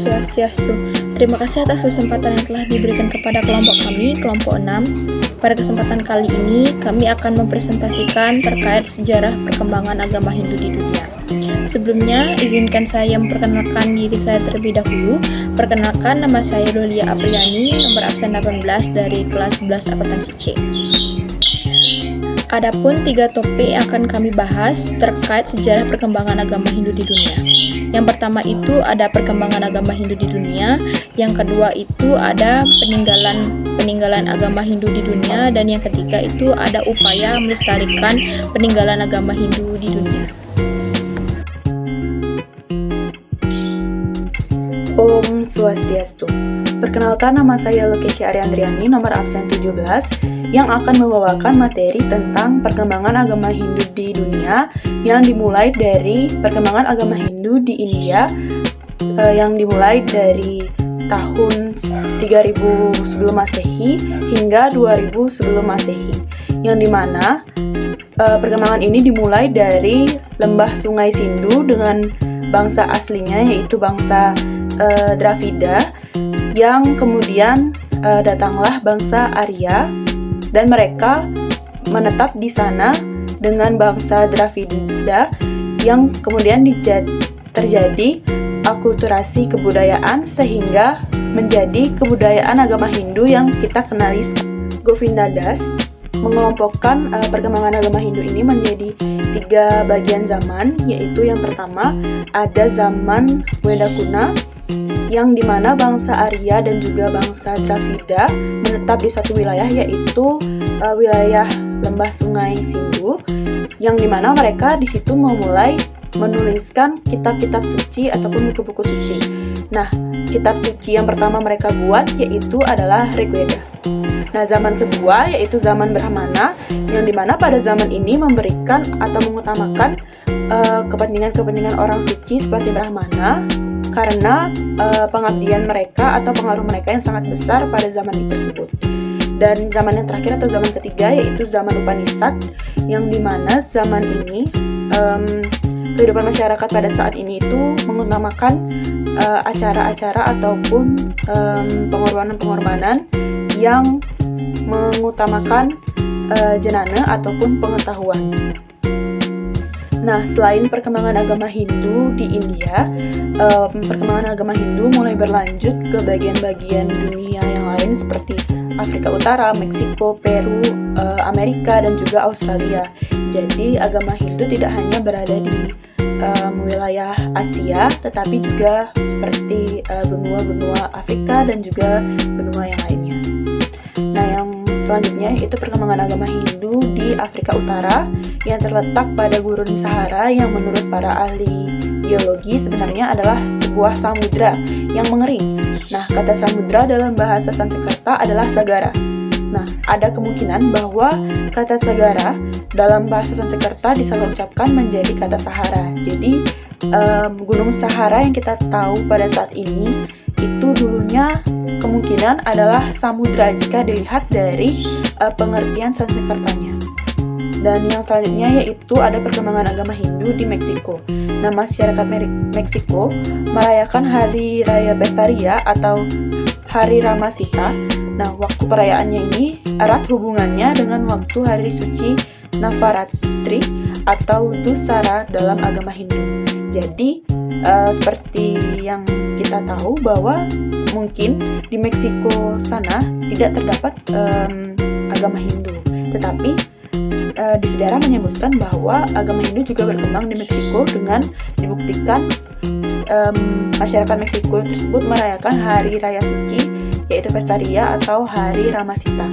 Swastiastu. Terima kasih atas kesempatan yang telah diberikan kepada kelompok kami, kelompok 6. Pada kesempatan kali ini, kami akan mempresentasikan terkait sejarah perkembangan agama Hindu di dunia. Sebelumnya, izinkan saya memperkenalkan diri saya terlebih dahulu. Perkenalkan, nama saya Dolia Apriani, nomor absen 18 dari kelas 11 akuntansi C. Adapun 3 topik yang akan kami bahas terkait sejarah perkembangan agama Hindu di dunia. Yang pertama itu ada perkembangan agama Hindu di dunia, yang kedua itu ada peninggalan agama Hindu di dunia, dan yang ketiga itu ada upaya melestarikan peninggalan agama Hindu di dunia. Om Swastiastu. Perkenalkan, nama saya Lokesya Ariandriani, nomor absen 17, yang akan membawakan materi tentang perkembangan agama Hindu di dunia yang dimulai dari perkembangan agama Hindu di India yang dimulai dari tahun 3000 sebelum Masehi hingga 2000 sebelum Masehi, yang dimana perkembangan ini dimulai dari lembah Sungai Sindhu dengan bangsa aslinya yaitu bangsa Dravida, yang kemudian datanglah bangsa Arya dan mereka menetap di sana dengan bangsa Dravida, yang kemudian terjadi akulturasi kebudayaan sehingga menjadi kebudayaan agama Hindu yang kita kenali. Govinda Das mengelompokkan perkembangan agama Hindu ini menjadi 3 bagian zaman, yaitu yang pertama ada zaman Weda Kuna, yang dimana bangsa Arya dan juga bangsa Dravida menetap di satu wilayah, yaitu wilayah lembah Sungai Sindhu, yang dimana mereka di situ memulai menuliskan kitab-kitab suci ataupun buku-buku suci. Nah, kitab suci yang pertama mereka buat yaitu adalah Rigveda. Nah, zaman kedua yaitu zaman Brahmana, yang dimana pada zaman ini memberikan atau mengutamakan kepentingan-kepentingan orang suci seperti Brahmana, karena pengabdian mereka atau pengaruh mereka yang sangat besar pada zaman tersebut. Dan zaman yang terakhir atau zaman ketiga yaitu zaman Upanishad, yang dimana zaman ini kehidupan masyarakat pada saat ini itu mengutamakan acara-acara ataupun pengorbanan-pengorbanan yang mengutamakan jenana ataupun pengetahuan. Nah, selain perkembangan agama Hindu di India, perkembangan agama Hindu mulai berlanjut ke bagian-bagian dunia yang lain seperti Afrika Utara, Meksiko, Peru, Amerika, dan juga Australia. Jadi, agama Hindu tidak hanya berada di wilayah Asia, tetapi juga seperti benua-benua Afrika dan juga benua yang lainnya. Nah, yang selanjutnya yaitu perkembangan agama Hindu di Afrika Utara yang terletak pada gurun Sahara, yang menurut para ahli geologi sebenarnya adalah sebuah samudra yang mengering. Nah, kata samudra dalam bahasa Sanskerta adalah Sagara. Nah, ada kemungkinan bahwa kata Sagara dalam bahasa Sanskerta disalah ucapkan menjadi kata Sahara. Jadi, gunung Sahara yang kita tahu pada saat ini itu dulunya kemungkinan adalah samudra jika dilihat dari pengertian Sanskertanya. Dan yang selanjutnya yaitu ada perkembangan agama Hindu di Meksiko. Nah, masyarakat Meksiko merayakan Hari Raya Pesta Ria atau Hari Ramasita. Nah, waktu perayaannya ini erat hubungannya dengan waktu hari suci Navaratri atau Dussara dalam agama Hindu. Jadi, seperti yang kita tahu bahwa mungkin di Meksiko sana tidak terdapat agama Hindu, tetapi di sejarah menyebutkan bahwa agama Hindu juga berkembang di Meksiko dengan dibuktikan masyarakat Meksiko tersebut merayakan hari raya suci yaitu Pesta Ria atau Hari Ramasita.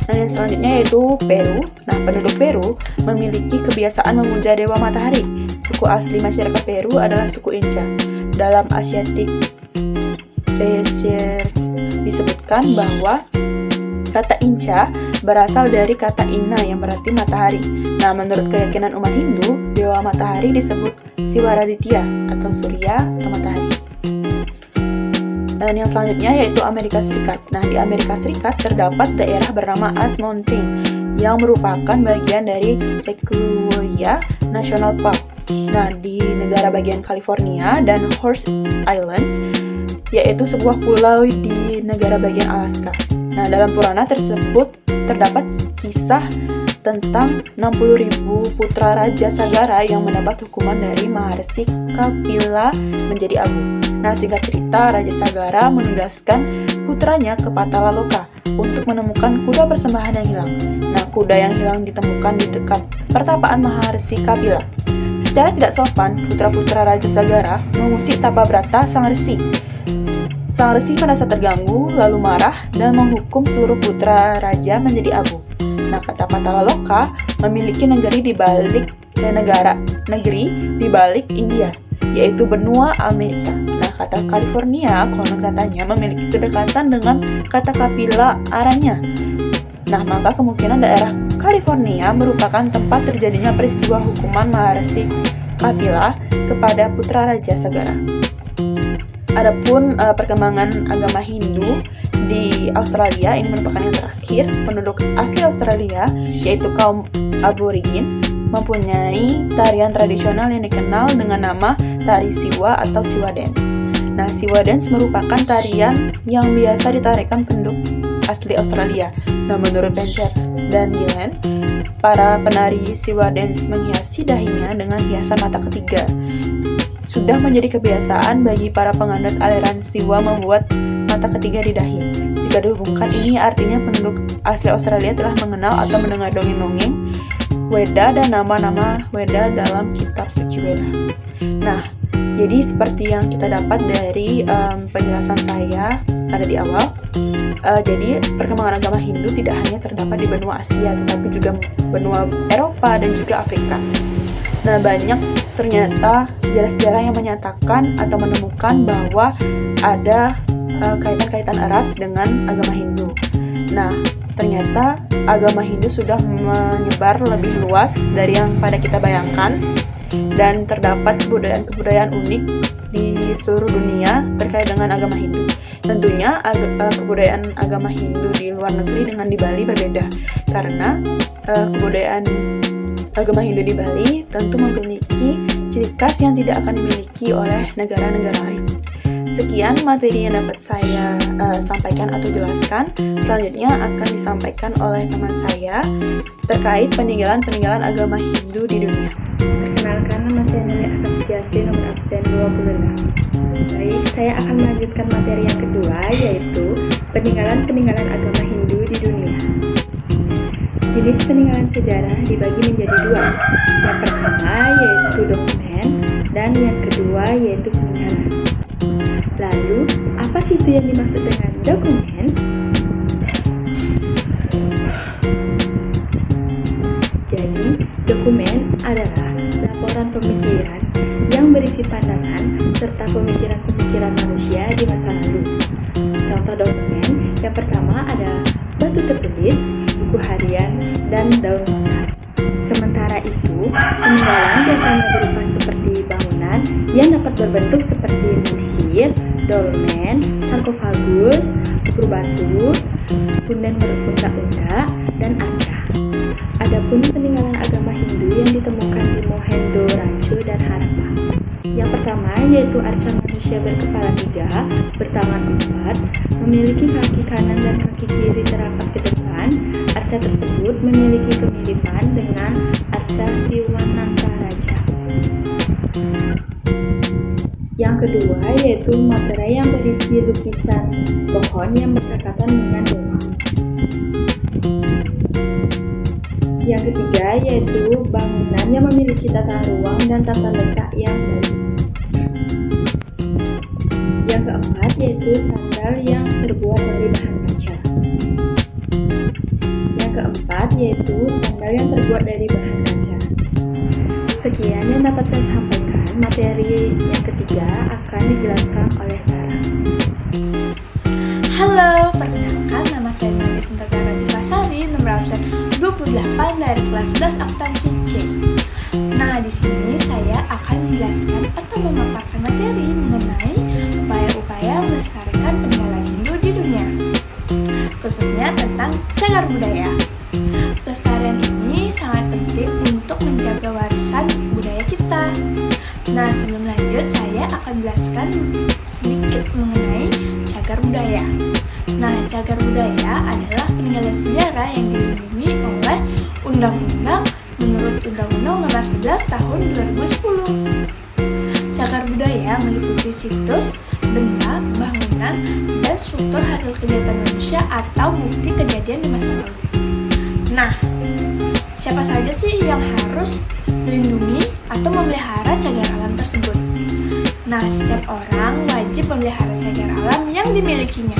Nah, yang selanjutnya yaitu Peru. Nah, penduduk Peru memiliki kebiasaan memuja dewa matahari. Suku asli masyarakat Peru adalah suku Inca. Dalam Asiatic Research disebutkan bahwa kata Inca berasal dari kata Ina yang berarti matahari. Nah, menurut keyakinan umat Hindu, dewa matahari disebut Siwaraditya atau Surya atau matahari. Dan yang selanjutnya yaitu Amerika Serikat. Nah, di Amerika Serikat terdapat daerah bernama Ice Mountain yang merupakan bagian dari Sequoia National Park. Nah, di negara bagian California dan Horse Islands yaitu sebuah pulau di negara bagian Alaska. Nah, dalam Purana tersebut terdapat kisah tentang 60.000 putra Raja Sagara yang mendapat hukuman dari Maharsi Kapila menjadi abu. Nah, singkat cerita, Raja Sagara menugaskan putranya ke Patalaloka untuk menemukan kuda persembahan yang hilang. Nah, kuda yang hilang ditemukan di dekat pertapaan Maharsi Kapila. Secara tidak sopan, putra-putra Raja Sagara mengusik Tapabrata sang resi. Sang resi merasa terganggu, lalu marah dan menghukum seluruh putra raja menjadi abu. Nah, kata Patalaloka memiliki negeri di balik India, yaitu benua Amerika. Nah, kata California konon katanya memiliki kedekatan dengan kata Kapila Aranya. Nah, maka kemungkinan daerah California merupakan tempat terjadinya peristiwa hukuman Maharsi Kapila kepada putra Raja Sagara. Adapun perkembangan agama Hindu di Australia ini merupakan yang terakhir. Penduduk asli Australia, yaitu kaum aborigin, mempunyai tarian tradisional yang dikenal dengan nama tari Siwa atau Siwa Dance. Nah, Siwa Dance merupakan tarian yang biasa ditarikan penduduk asli Australia. Nah, menurut Bencher dan Gillen, para penari Siwa Dance menghiasi dahinya dengan hiasan mata ketiga. Sudah menjadi kebiasaan bagi para penganut aliran Siwa membuat mata ketiga di dahi. Jika dihubungkan, ini artinya penduduk asli Australia telah mengenal atau mendengar dongeng-dongeng Weda dan nama-nama Weda dalam kitab suci Weda. Nah, jadi seperti yang kita dapat dari penjelasan saya pada di awal, jadi perkembangan agama Hindu tidak hanya terdapat di benua Asia, tetapi juga benua Eropa dan juga Afrika. Nah, banyak ternyata sejarah-sejarah yang menyatakan atau menemukan bahwa ada kaitan-kaitan erat dengan agama Hindu. Nah, ternyata agama Hindu sudah menyebar lebih luas dari yang pada kita bayangkan, dan terdapat kebudayaan-kebudayaan unik di seluruh dunia terkait dengan agama Hindu. Tentunya kebudayaan agama Hindu di luar negeri dengan di Bali berbeda, karena kebudayaan agama Hindu di Bali tentu memiliki ciri khas yang tidak akan dimiliki oleh negara-negara lain. Sekian materi yang dapat saya sampaikan atau jelaskan. Selanjutnya akan disampaikan oleh teman saya terkait peninggalan agama Hindu di dunia. Perkenalkan, nama saya Nuri Akasijasi, nomor absen 26. Baik, saya akan melanjutkan materi yang kedua, yaitu peninggalan agama Hindu di dunia. Jenis peninggalan sejarah dibagi menjadi dua. Yang pertama yaitu dokumen, dan yang kedua yaitu peninggalan. Lalu, apa sih itu yang dimaksud dengan dokumen? Jadi, dokumen adalah laporan pemikiran yang berisi pandangan serta pemikiran-pemikiran manusia di masa lalu. Contoh dokumen yang pertama adalah batu tertulis, buku harian, dan daun notar. Sementara itu, peninggalan biasanya berupa seperti bangunan yang dapat berbentuk seperti menhir, dolmen, sarkofagus, kubur batu, punden berundak-undak, dan arca. Adapun peninggalan agama Hindu yang ditemukan di Mohenjo-Daro dan Harappa. Yang pertama yaitu arca manusia berkepala 3, bertangan 4, memiliki kaki kanan dan kaki kiri terangkat ke depan. Arca tersebut memiliki kemiripan dengan arca Siwanantaraja. Yang kedua yaitu materai yang berisi lukisan pohon yang berdekatan dengan dewa. Yang ketiga yaitu bangunan yang memiliki tata ruang dan tata letak yang baik. Yang keempat yaitu sandal yang terbuat dari bahan kaca. Yang keempat yaitu sandal yang terbuat dari bahan kaca. Sekian yang dapat saya sampaikan. Materi yang ketiga akan dijelaskan oleh Tara. Halo, perkenalkan nama saya Nadia Sinterkara Dipasari, nomor absen 28 dari kelas 11 akuntansi C. Nah, di sini saya akan menjelaskan atau memaparkan materi mengenai upaya-upaya melestarikan peninggalan Hindu di dunia, khususnya tentang cagar budaya. Pelestarian ini sangat penting untuk menjaga warisan budaya kita. Nah, sebelum lanjut, saya akan menjelaskan sedikit mengenai sejarah yang dilindungi oleh undang-undang menurut Undang-Undang Nomor 11 Tahun 2010. Cagar budaya meliputi situs, benda, bangunan, dan struktur hasil kegiatan manusia atau bukti kejadian di masa lalu. Nah, siapa saja sih yang harus melindungi atau memelihara cagar alam tersebut? Nah, setiap orang wajib memelihara cagar alam yang dimilikinya.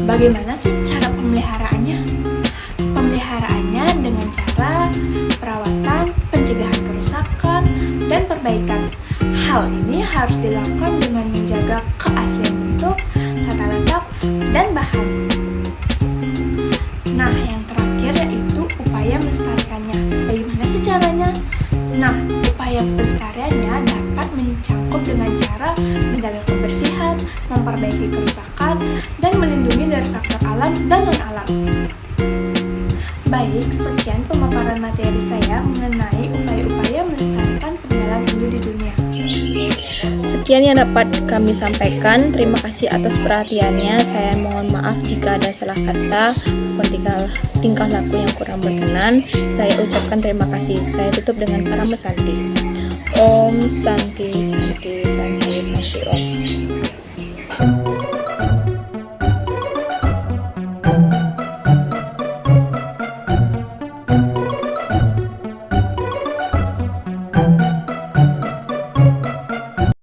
Bagaimana sih cara pemeliharaannya? Pemeliharaannya dengan cara perawatan, pencegahan kerusakan, dan perbaikan. Hal ini harus dilakukan dengan menjaga keaslian bentuk, tata letak, dan bahan. Nah, yang terakhir yaitu upaya melestarikannya. Bagaimana sih caranya? Nah, upaya pelestariannya dapat mencakup dengan cara menjaga kebersihan, memperbaiki kerusakan, dan melindungi dari faktor alam dan non-alam. Baik, sekian pemaparan materi saya mengenai upaya-upaya melestarikan peninggalan Hindu di dunia. Sekian yang dapat kami sampaikan. Terima kasih atas perhatiannya. Saya mohon maaf jika ada salah kata maupun tingkah laku yang kurang berkenan. Saya ucapkan terima kasih. Saya tutup dengan Karama Santi. Om Santi Santi Santi.